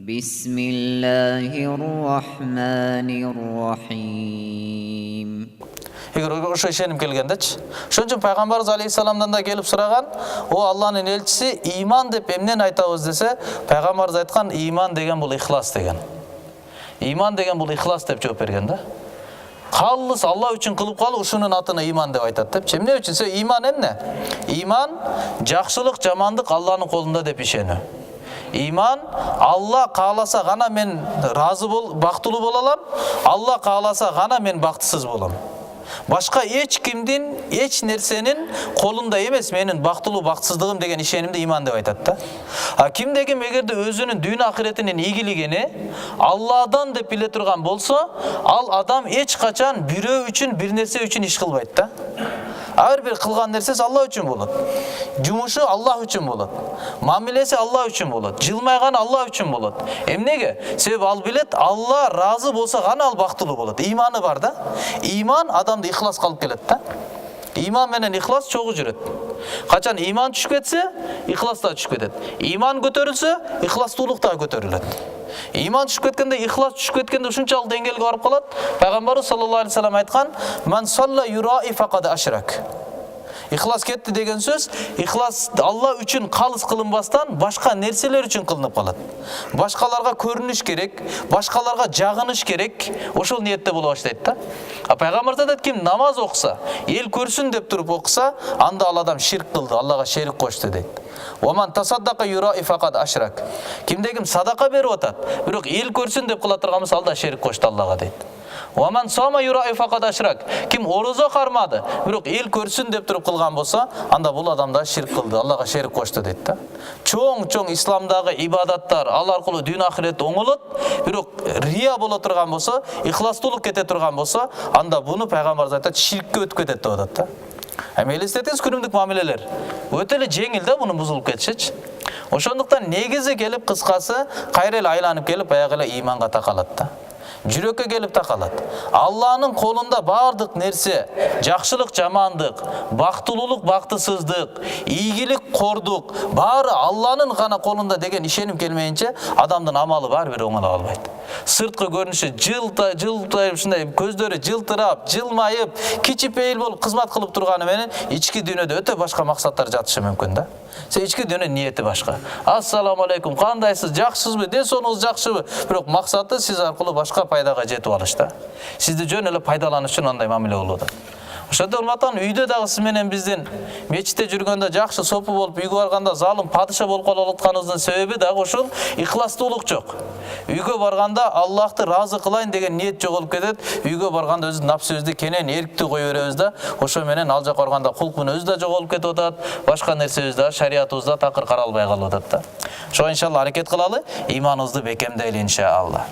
بسم الله الرحمن الرحيم. Егер ошо ишеним келгендечи. Ошон үчүн пайгамбарыбыз алейхиссаламдан да келип сураган, "О Алланын элчиси, иман деп эмнени айтабыз?" десе, пайгамбарыбыз айткан, "Иман деген бул ихлас" деген. Иман деген бул ихлас деп жооп берген да. Калыс Алла үчүн кылып калуу ушунун атына иман деп айтат деп. Эмне үчүн? Се иман эмне? Иман жакшылык, жамандык Алланын колунда деп ишенүү. Иман Алла кааласа гана мен разы бактылуу боло алам, Алла кааласа гана мен бактысыз болом. Башка эч кимдин, эч нерсенин колунда эмес менин бактылуу бактысыздыгым деген ишенимди иман деп айтат да. Кимде ким эгерде өзүнүн дүйнө ахиретинин ийгилигини Алладан деп биле турган болсо, ал адам эч качан бирөө үчүн, бир нерсе үчүн иш кылбайт да. Ар бир кылган нерсеси Алла үчүн болот. Жумушу Алла үчүн болот. Мамилеси Алла үчүн болот. Жылмайганы Алла үчүн болот. Эмнеге? Себеби ал билет, Алла разы болсо гана ал бактылуу болот. Иманы бар да. Иман адамды ихласка алып келет да. Иман менен ихлас чогуу жүрөт. Качан иман түшүп кетсе, ихлас да түшүп кетет. Иман көтөрүлсө, ихластуулук да көтөрүлөт. Иман түшүп кеткенде, ихлас түшүп кеткенде ушунчалык деңгээлге барып калат. Пайгамбарыбыз саллаллаху алейхи вассалам айткан: "Ман салла юраи факад ашрак." Ихлас кетти деген сөз, ихлас Алла үчүн калыс кылынбастан башка нерселер үчүн кылынып калат. Башкаларга көрүнүш керек, башкаларга жагыныш керек, ошол ниетте боло баштайт да. Пайгамбар айтат, ким намаз окуса, эл көрсүн деп туруп окуса, анда ал адам ширк кылды, Аллага шерик кошту дейт. Ваман тасаддака юраи факад ашрак. Кимде ким садака берип атат, бирок эл көрсүн деп кыла турган болсо, ал да шерик кошту Аллага дейт. Ваман сома юраи факад ашрак. Ким орозо кармады, бирок эл көрсүн деп туруп кылган болсо, анда бул адам да ширк кылды, Аллага шерик кошту дейт да. Чоң исламдагы ибадаттар ал аркылуу дүйнө ахирет оңолот, бирок рия боло турган болсо, ихластуулук кете турган болсо, анда буну пайгамбарыбыз айтат, ширкке өтүп кетет деп атат да. Элестетиңиз, күнүмдүк мамилелер өтө эле жеңил да муну бузулуп кетишичи. Ошондуктан негизи келип кыскасы кайра эле айланып келип баягы эле иманга такалат да. Жүрөккө келип такалат. Алланын колунда бардык нерсе, жакшылык, жамандык, бактылуулук, бактысыздык, ийгилик, кордук, баары Алланын гана колунда деген ишеним келмейинче, адамдын амалы баары бир оңоло албайт. Сырткы көрүнүшү жылтай ушундай көздөрү жылтырап, жылмайып, кичипейил болуп кызмат кылып турганы менен ички дүйнөдө өтө башка максаттар жатышы мүмкүн да. Ички дүйнө ниети башка. Ассаламу алейкум, кандайсыз, жакшысызбы, ден соолугуңуз жакшыбы? Бирок максаты сиз аркылуу башка пайдага жетип алыш да. Сизди жөн эле пайдаланыш үчүн андай мамиле болуп атат. Ошондо урматтан үйдө дагы сиз менен биздин мечитте жүргөндө жакшы сопу болуп, үйгө барганда залым падыша болуп кала атканыбыздын себеби дагы ушул ихластуулук жок. Үйгө барганда Аллахты разы кылайын деген ниет жоголуп кетет. Үйгө барганда өзүбүздүн напсыбызды кенен эрктүү кое беребиз да. Ошо менен ал жака барганда кулк мүнөз да жоголуп кетип атат. Башка нерсебиз да, шариятыбызда такыр каралбай калып атат да. Ошо иншалла аракет кылалы, иманыбызды бекемдейли иншалла.